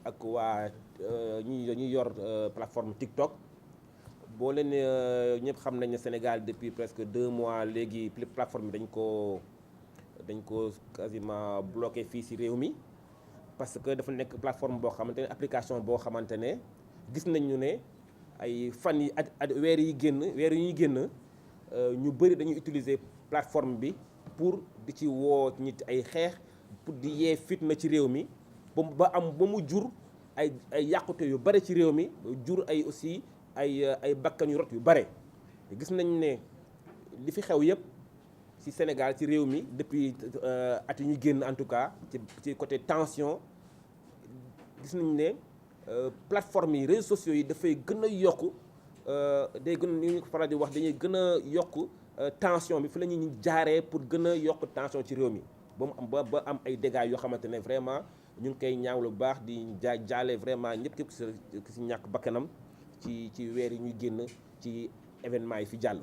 ak waa ñi yor plateforme TikTok boo leen ñëpp xam nañ ne Sénégal depuis presque 2 mois léegi plateforme bi dañ ko quasiment bloqué fii ci réew mi parce que dafa nekk plateforme boo xamante ne application boo xamante ne gis nañu ne ay fan yi at weer yi ñuy génn ñu bëri dañuy utiliser plateforme bi pour di ci woo nit ay xeex pour di yee fitna ci réew mi ba mu jur ay yàqute yu bare ci réew mi jur ay aussi ay bakkan yu rot yu bare gis nañ ne li fi xew yëpp ci Sénégal ci réew mi depuis at yi ñu génn en tout cas ci côté tension gis nañ ne plateforme yi réseaux sociaux yi dafay gën a yokku day gën ni ñu ko faral di wax dañuy gën a yokk tension bi fi la ñuy jaaree pour gën a yokk tension ci réew mi ba mu am ba am ay dégâts yoo xamante ne vraiment ñu ngi koy ñaawlu bu baax di jaale vraiment ñëpp képp ki si ñàkk bakkanam ci weer yi ñuy génn ci événement yi fi jàll.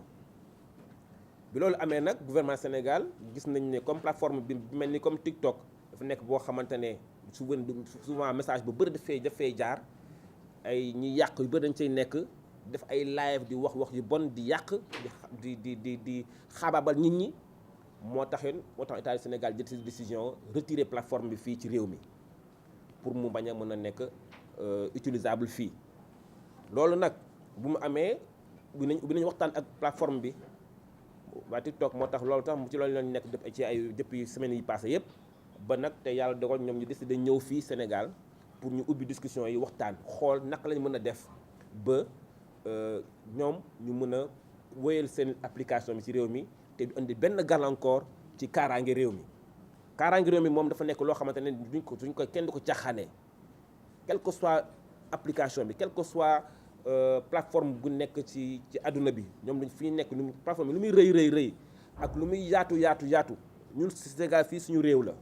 bi loolu amee nag gouvernement Sénégal gis nañ ne comme plateforme bi mel ni comme TikTok dafa nekk boo xamante ne souvent message bu bëri dafay jaar ay ñi yàq yu bëri dañ cay nekk def ay live di wax yu bon di yàq di xaabaabal nit ñi moo tax état du Sénégal jël ci décision retirer plateforme bi fii ci réew mi pour mu bañ a mën a nekk utilisable fii. loolu nag bu mu amee ubbi nañ waxtaan ak plateforme bi waa TikTok moo tax loolu tax ci loolu lañ nekk ci ay depuis semaines yi passé yëpp ba nag te yàlla dogal ñoom ñu décidé ñëw fii Sénégal pour ñu ubbi discussion yi waxtaan xool naka lañ mën a def ba ñoom ñu mën a wéyal seen application bi ci réew mi te du indi benn gàllankoor ci kaaraange réew mi. kaaraange réew mi moom dafa nekk loo xamante ne duñ ko kenn du ko caaxaanee quelle que soit application bi quelle que soit plateforme bu nekk ci àdduna bi ñoom dañ fi nekk plateforme bi lu muy rëy ak lu muy yaatu ñun Sénégal fii suñu réew la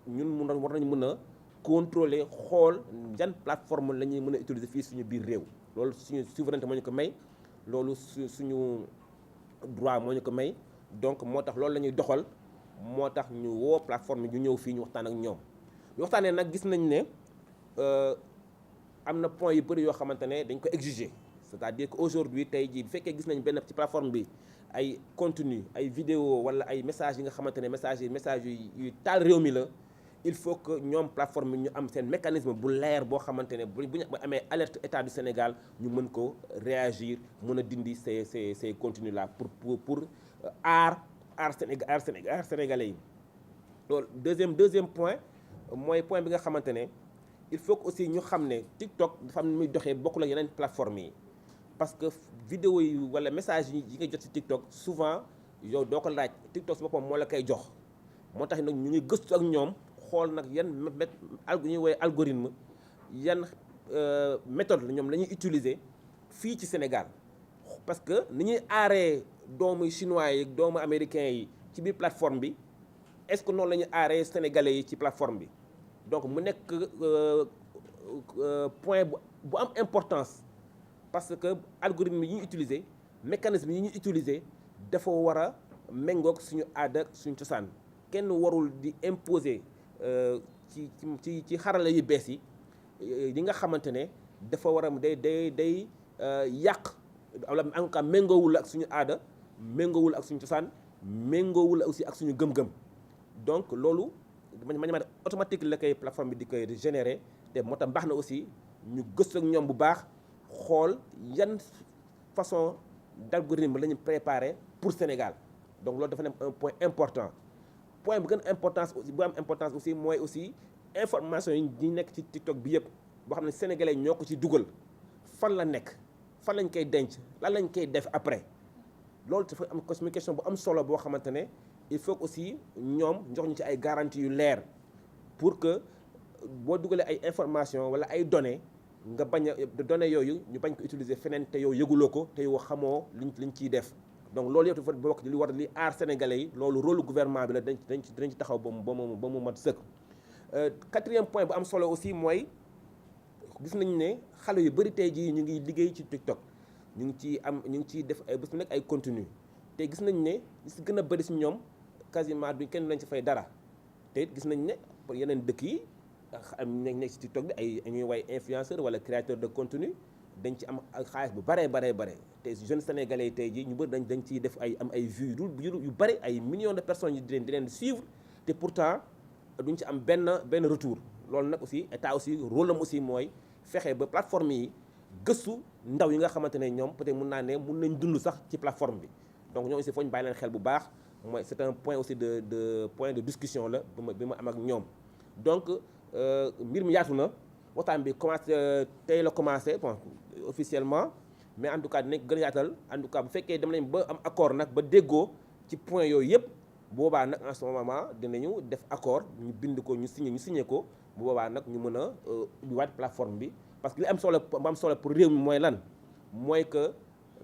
ñun war nañu mën a contrôler xool yan plateforme la ñuy mën a utiliser fii suñu biir réew. loolu suñu souveraineté moo ñu ko may loolu suñu droit moo ñu ko may donc moo tax loolu la ñuy doxal moo tax ñu woo plateforme ñu ñëw fii ñu waxtaan ak ñoom. ñu waxtaanee nag gis nañ ne am na point yu bëri yoo xamante ne dañ ko exiger c'est-à-dire que aujourd'hui tey jii bu fekkee gis nañ benn ci plateforme bi ay contenu ay vidéo wala ay messages yi nga xamante ne message yu taal réew mi la il faut que ñoom plateforme ñu am seen mécanisme bu leer boo xamante ne bu ñu amee alerte état du Sénégal ñu mën ko réagir mën a dindi ces contenus là pour aar sénégalais yi. loolu deuxième point mooy point bi nga xamante ne il faut que aussi ñu xam ne TikTok dafa am muy doxee bokkul ak yeneen plateforme yi parce que vidéo yi wala message yi nga jot ci TikTok souvent yow doo ko laaj TikTok si boppam moo la koy jox moo tax nag ñu ngi gëstu ak ñoom xool nag yan ñuy woowee algorithme yan méthode la ñoom la ñuy utiliser fii ci Sénégal parce que ni ñuy aaree doomu chinois yi doomu américains yi ci biir plateforme bi est-ce que noonu la ñuy aaree sénégalais yi ci plateforme bi donc mu nekk point bu am importance parce que algorithme yi ñuy utiliser mécanisme yi ñuy utiliser dafa war a méngoog suñu aada ak suñu cosaan kenn warul di imposer ci xarala yu bees yi nga xamante ne dafa war a day yàq wala en tout cas méngoowul ak suñu aada méngoowul ak suñu cosaan méngoowul aussi ak suñu gëm-gëm donc loolu manière automatique la koy plateforme bi di koy générer te moo tax baax na aussi ñu gëstu ak ñoom bu baax xool yan façon d'algorithme la ñu préparé pour Sénégal donc loolu dafa nekk un point important point bu gën importance aussi bu am importance aussi mooy aussi information yi nekk ci TikTok bi yëpp boo xam ne sénégalais ñoo ko ci dugal fan la nekk fan lañ koy denc lan lañ koy def après loolu dafa am communication bu am solo boo xamante ne il faut que aussi ñoom jox ñu ci ay garanties yu leer pour que boo dugalee ay information wala ay données nga bañ a données yooyu ñu bañ ko utiliser feneen te yow yëguloo ko te yow xamoo liñ ciy def donc loolu yëpp dafa bokk li war li aar sénégalais yi loolu rôle gouvernement bi la dañ ci taxaw ba mu mat sëkk. Quatrième point bu am solo aussi mooy gis nañu ne xale yu bëri tey jii ñu ngi liggéey ci TikTok ñu ngi ciy def ay bés bu nekk ay contenu te gis nañ ne li si gën a bëri si ñoom quasiment duñ kenn lañ ci fay dara te it gis nañ ne yeneen dëkk yi nekk ci TikTok bi ay ñuy way influenceur wala créateur de contenu dañ ci am xaalis bu bare te jeunes sénégalais yi tey jii ñu bëri dañ ciy def am ay vues yu bëri ay millions de personnes di leen suivre te pourtant duñ ci am benn retour. loolu nag aussi état aussi rôle am aussi mooy fexe ba plateforme yi gëstu ndaw yi nga xamante ne ñoom peut-être mun naa ne mun nañ dund sax ci plateforme bi donc ñoom aussi foo ñu bàyyi leen xel bu baax mooy c'est un point aussi de point de discussion la bi ma am ak ñoom. donc mbir mi yaatu na waxtaan bi commencé tey la commencé bon officiellement mais en tout cas dinañ gën a yaatal en tout cas bu fekkee dem nañ ba am accord nag ba déggoo ci point yooyu yëpp boobaa nag en ce moment dinañu def accord ñu bind ko ñu signé ko bu boobaa nag ñu mën a ubbiwaat plateforme bi parce que li am solo pour réew mi mooy lan mooy que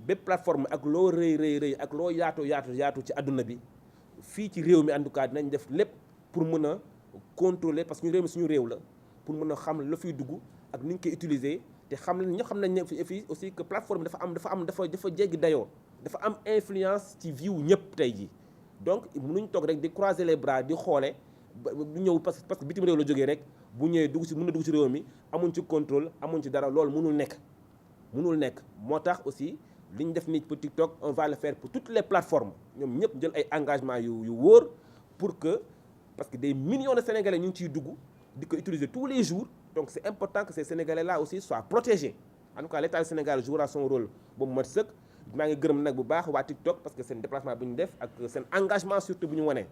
bépp plateforme ak loo rëy ak loo yaatu ci àdduna bi fii ci réew mi en tout cas dinañ def lépp pour mën a contrôler parce que ñu réew mi suñu réew la pour mën a xam la fiy dugg ak ni ñu koy utiliser te xam nañ ne fii aussi que plateforme dafa jéggi dayoo dafa am influence ci vie wu ñëpp tey jii donc mënuñ toog rek di croiser les bras di xoole du ñëw parce que bitim réew la jógee rek bu ñëwee mën na dugg ci réew mi amuñ ci contrôle amuñ ci dara loolu mënul nekk moo tax aussi li ñu def nii pour TikTok on va le faire pour toutes les plateformes ñoom ñëpp jël ay engagement yu wóor pour que parce que des millions de Sénégalais ñu ngi ciy dugg di ko utiliser tous les jours donc c'est important que ces Sénégalais là aussi soient protégés en tout cas l'État du Sénégal jouera son rôle boobu mat sëkk maa ngi gërëm nag bu baax waa TikTok parce que seen déplacement bu ñu def ak seen engagement surtout bu ñu wane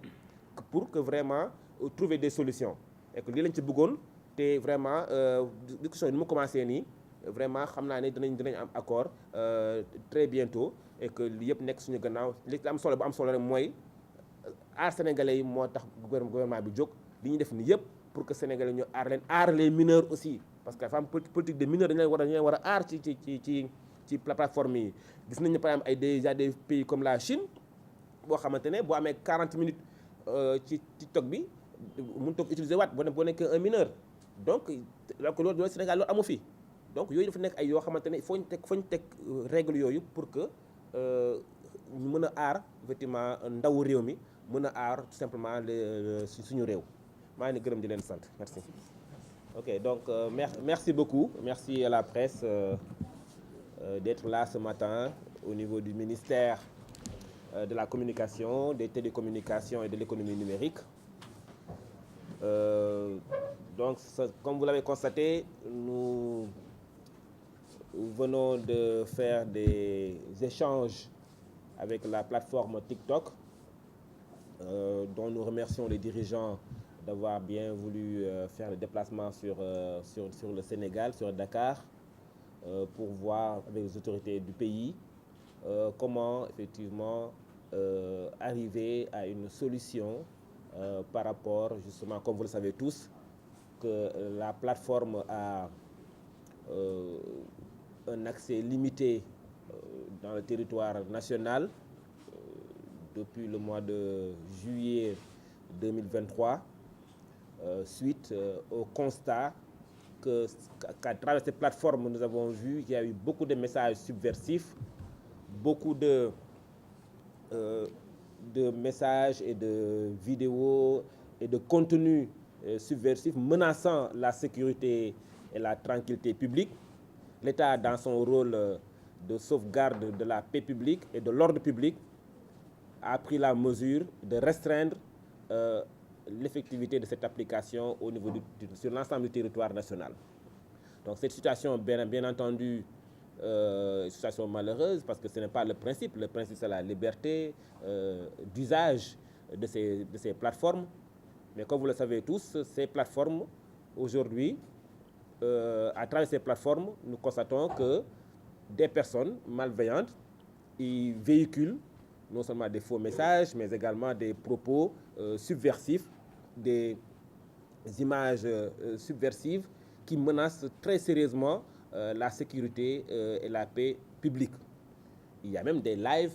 pour que vraiment trouver des solutions et que lii lañ ci bëggoon te vraiment discussion yi ni mu commencé nii vraiment xam naa ne dinañ am accord très bientôt et que li yëpp nekk suñu gannaaw li am solo bu am solo rek mooy aar sénégalais yi moo tax gouvernement bi jóg li ñuy def ni yëpp pour que sénégalais ñu aar les mineurs aussi parce que dafa am politique de mineurs dañu leen war a aar ci plateforme yi gis nañu par exemple déjà des pays comme la Chine boo xamante ne boo amee 40 minutes ci TikTok bi mun toog utiliser waat boo nekk un mineur donc loolu Sénégal loolu amu fi donc yooyu dafa nekk ay yoo xamante ne foo ñu teg règle yooyu pour que ñu mën a aar effectivement ndawu réew mi mën a aar tout simplement suñu réew maa ngi gërëm di leen sant merci. Ok donc merci beaucoup merci à la presse d'être là ce matin au niveau du ministère de la communication, des télécommunications et de l'économie numérique. Donc comme vous l'avez constaté, nous venons de faire des échanges avec la plateforme TikTok, dont nous remercions les dirigeants d'avoir bien voulu faire le déplacement sur le Sénégal, sur Dakar, pour voir avec les autorités du pays comment effectivement arriver à une solution par rapport justement, comme vous le savez tous, que la plateforme a un accès limité dans le territoire national depuis le mois de juillet 2023 suite au constat qu'à travers cette plateforme nous avons vu qu'il y a eu beaucoup de messages subversifs, beaucoup de messages et de vidéos et de contenus subversifs menaçant la sécurité et la tranquillité publique. L'État, dans son rôle de sauvegarde de la paix publique et de l'ordre public, a pris la mesure de restreindre l'effectivité de cette application au niveau sur l'ensemble du territoire national. Donc cette situation, bien entendu, une situation malheureuse parce que ce n'est pas le principe. Le principe, c'est la liberté d'usage de ces plateformes. Mais comme vous le savez tous, ces plateformes, aujourd'hui, à travers ces plateformes, nous constatons que des personnes malveillantes y véhiculent non seulement des faux messages, mais également des propos subversifs, des images subversives qui menacent très sérieusement la sécurité et la paix publique. Il y a même des lives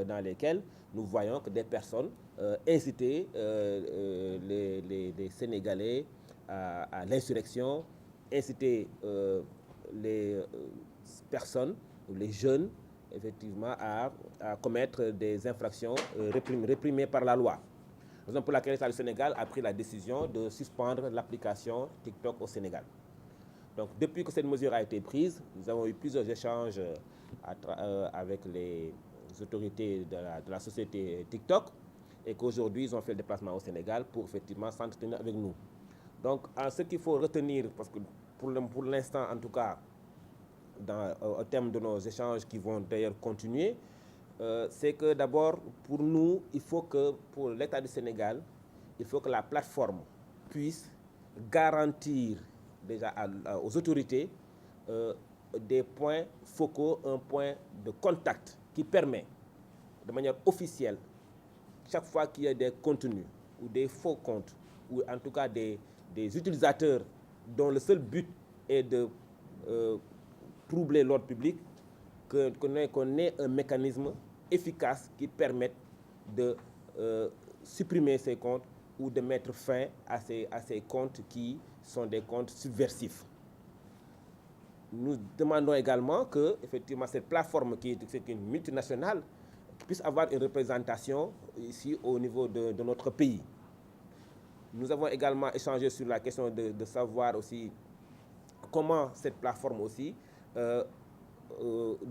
dans lesquels nous voyons que des personnes incitaient les Sénégalais à l'insurrection, incitaient les personnes, les jeunes, effectivement, à commettre des infractions réprimées par la loi. Raison pour laquelle l'État du Sénégal a pris la décision de suspendre l'application TikTok au Sénégal. Donc depuis que cette mesure a été prise, nous avons eu plusieurs échanges avec les autorités de la société TikTok et qu'aujourd'hui ils ont fait le déplacement au Sénégal pour effectivement s'entretenir avec nous. Donc ce qu'il faut retenir, parce que pour l'instant en tout cas, au terme de nos échanges qui vont d'ailleurs continuer, c'est que d'abord pour nous, il faut que pour l'État du Sénégal, il faut que la plateforme puisse garantir déjà aux autorités des points focaux, un point de contact qui permet de manière officielle, chaque fois qu'il y a des contenus ou des faux comptes, ou en tout cas des utilisateurs dont le seul but est de troubler l'ordre public, qu'on ait un mécanisme efficace qui permette de supprimer ces comptes ou de mettre fin à ces comptes qui sont des comptes subversifs. Nous demandons également que, effectivement, cette plateforme qui est une multinationale puisse avoir une représentation ici au niveau de notre pays. Nous avons également échangé sur la question de savoir aussi comment cette plateforme aussi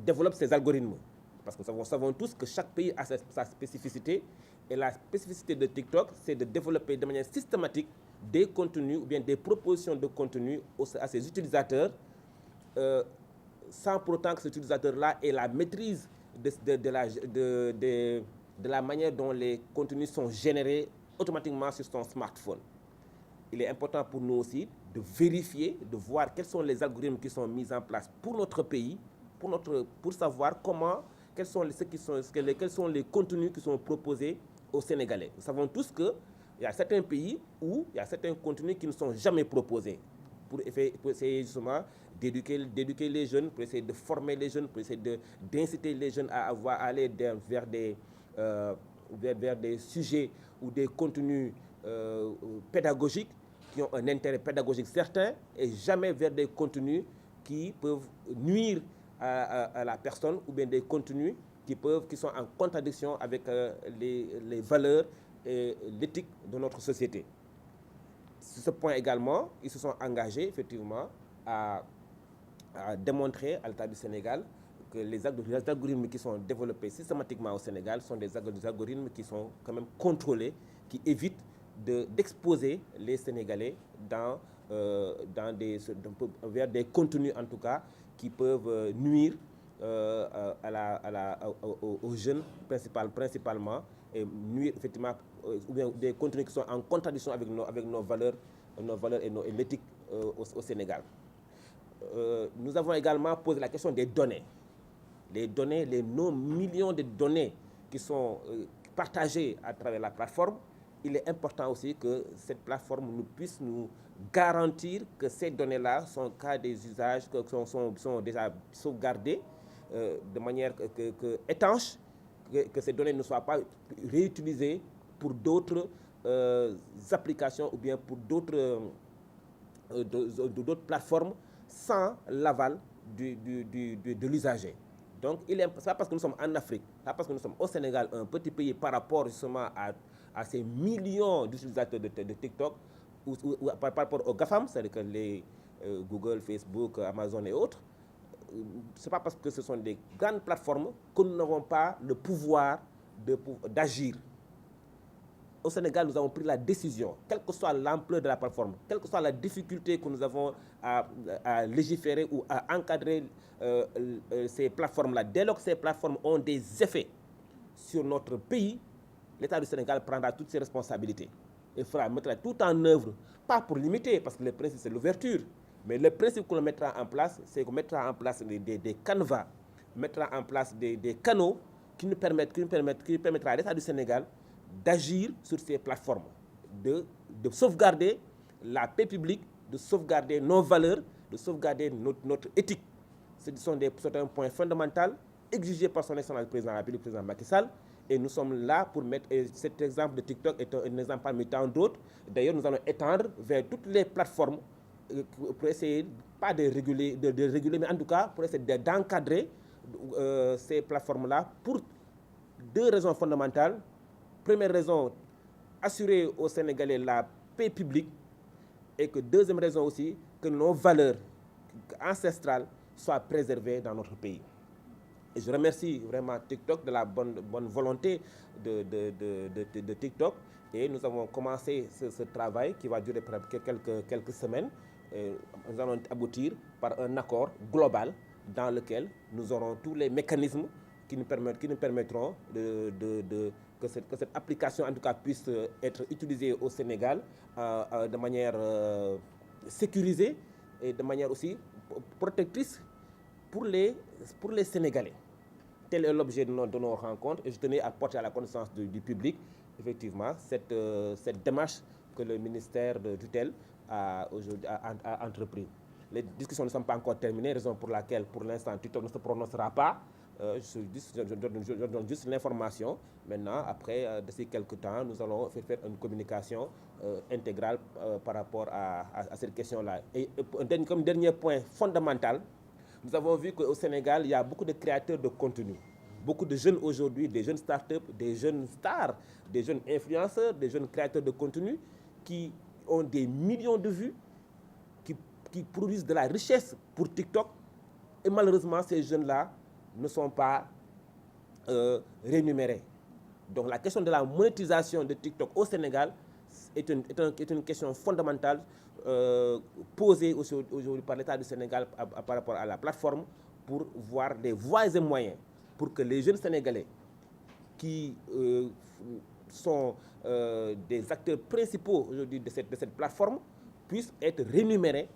développe ses algorithmes. Parce que nous savons tous que chaque pays a sa spécificité. Et la spécificité de TikTok, c'est de développer de manière systématique des contenus ou bien des propositions de contenu à ses utilisateurs sans pour autant que cet utilisateur-là ait la maîtrise de la manière dont les contenus sont générés automatiquement sur son smartphone. Il est important pour nous aussi de vérifier, de voir quels sont les algorithmes qui sont mis en place pour notre pays, pour savoir quels sont les contenus qui sont proposés aux Sénégalais. Nous savons tous qu'il y a certains pays où il y a certains contenus qui ne sont jamais proposés pour essayer justement d'éduquer les jeunes, pour essayer de former les jeunes, pour essayer d'inciter les jeunes à aller vers des sujets ou des contenus pédagogiques qui ont un intérêt pédagogique certain et jamais vers des contenus qui peuvent nuire à la personne ou bien des contenus qui sont en contradiction avec les valeurs et l'éthique de notre société. Sur ce point également, ils se sont engagés effectivement à démontrer à l'État du Sénégal que les algorithmes qui sont développés systématiquement au Sénégal sont des algorithmes qui sont quand même contrôlés, qui évitent d'exposer les Sénégalais vers des contenus en tout cas qui peuvent nuire aux jeunes principalement et nuire effectivement ou bien des contenus qui sont en contradiction avec nos valeurs et l'éthique au Sénégal. Nous avons également posé la question des données. Les millions de données qui sont partagées à travers la plateforme. Il est important aussi que cette plateforme puisse nous garantir que ces données-là sont cas des usages, sont déjà sauvegardées de manière étanche, que ces données ne soient pas réutilisées pour d'autres applications ou bien pour d'autres plateformes sans l'aval de l'usager. Donc, ce n'est pas parce que nous sommes en Afrique, ce n'est pas parce que nous sommes au Sénégal, un petit pays par rapport justement à ces millions d'utilisateurs de TikTok ou par rapport aux GAFAM, c'est-à-dire que les Google, Facebook, Amazon et autres. Ce n'est pas parce que ce sont des grandes plateformes que nous n'avons pas le pouvoir d'agir. Au Sénégal, nous avons pris la décision, quelle que soit l'ampleur de la plateforme, quelle que soit la difficulté que nous avons à légiférer ou à encadrer ces plateformes-là. Dès lors que ces plateformes ont des effets sur notre pays, l'État du Sénégal prendra toutes ses responsabilités et mettra tout en œuvre, pas pour limiter, parce que le principe c'est l'ouverture, mais le principe qu'on mettra en place, c'est qu'on mettra en place des canevas, mettra en place des canaux qui permettra à l'État du Sénégal d'agir sur ces plateformes, de sauvegarder la paix publique, de sauvegarder nos valeurs, de sauvegarder notre éthique. C'est un point fondamental exigé par son excellence le président de la République, le président Macky Sall. Et nous sommes là pour mettre, et cet exemple de TikTok est un exemple parmi tant d'autres. D'ailleurs, nous allons étendre vers toutes les plateformes pour essayer, pas de réguler, mais en tout cas pour essayer d'encadrer ces plateformes-là pour deux raisons fondamentales. Première raison, assurer aux Sénégalais la paix publique et que deuxième raison aussi, que nos valeurs ancestrales soient préservées dans notre pays. Et je remercie vraiment TikTok de la bonne volonté de TikTok. Et nous avons commencé ce travail qui va durer quelques semaines. Et nous allons aboutir par un accord global dans lequel nous aurons tous les mécanismes qui nous permettront que cette application en tout cas puisse être utilisée au Sénégal de manière sécurisée et de manière aussi protectrice pour les Sénégalais. Tel est l'objet de nos rencontres et je tenais à porter à la connaissance du public effectivement cette démarche que le ministère de tutelle a entrepris. Les discussions ne sont pas encore terminées, raison pour laquelle pour l'instant TikTok ne se prononcera pas. Je donne juste l'information. Maintenant, après, d'ici quelques temps, nous allons faire une communication intégrale par rapport à cette question-là. Et comme dernier point fondamental, nous avons vu qu'au Sénégal, il y a beaucoup de créateurs de contenu. Beaucoup de jeunes aujourd'hui, des jeunes startups, des jeunes stars, des jeunes influenceurs, des jeunes créateurs de contenu qui ont des millions de vues, qui produisent de la richesse pour TikTok. Et malheureusement, ces jeunes-là ne sont pas rémunérés. Donc la question de la monétisation de TikTok au Sénégal est une question fondamentale posée aujourd'hui par l'État du Sénégal par rapport à la plateforme pour voir des voies et moyens pour que les jeunes Sénégalais qui sont des acteurs principaux aujourd'hui de cette plateforme puissent être rémunérés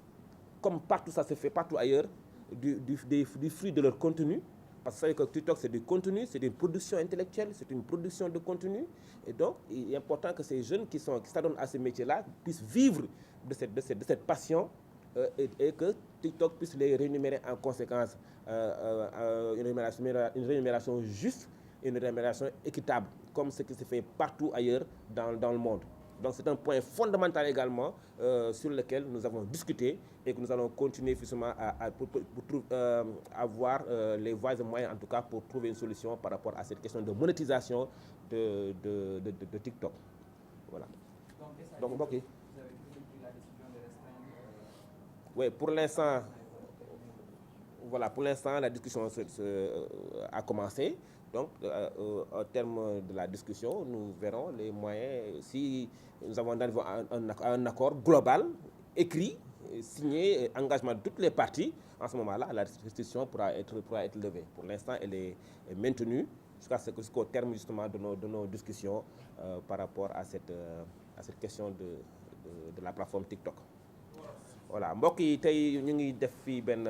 comme partout ça se fait, partout ailleurs, du fruit de leur contenu. Parce que vous savez que TikTok, c'est du contenu, c'est une production intellectuelle, c'est une production de contenu. Et donc, il est important que ces jeunes qui s'adonnent à ce métier-là puissent vivre de cette passion et que TikTok puisse les rémunérer en conséquence. Une rémunération juste, une rémunération équitable, comme ce qui se fait partout ailleurs dans le monde. Donc c'est un point fondamental également sur lequel nous avons discuté et que nous allons continuer justement pour avoir les voies et moyens en tout cas pour trouver une solution par rapport à cette question de monétisation de TikTok. Voilà. Donc ok. Vous avez pris la décision de restreindre Oui, pour l'instant, voilà, pour l'instant la discussion a commencé. Donc, au terme de la discussion, nous verrons les moyens. Si nous avons un accord global, écrit, signé, engagement de toutes les parties, en ce moment-là, la restriction pourra être levée. Pour l'instant, elle est maintenue jusqu'au terme justement de nos discussions par rapport à cette question de la plateforme TikTok. Voilà, mbokk yi tey ñu ngi def fii benn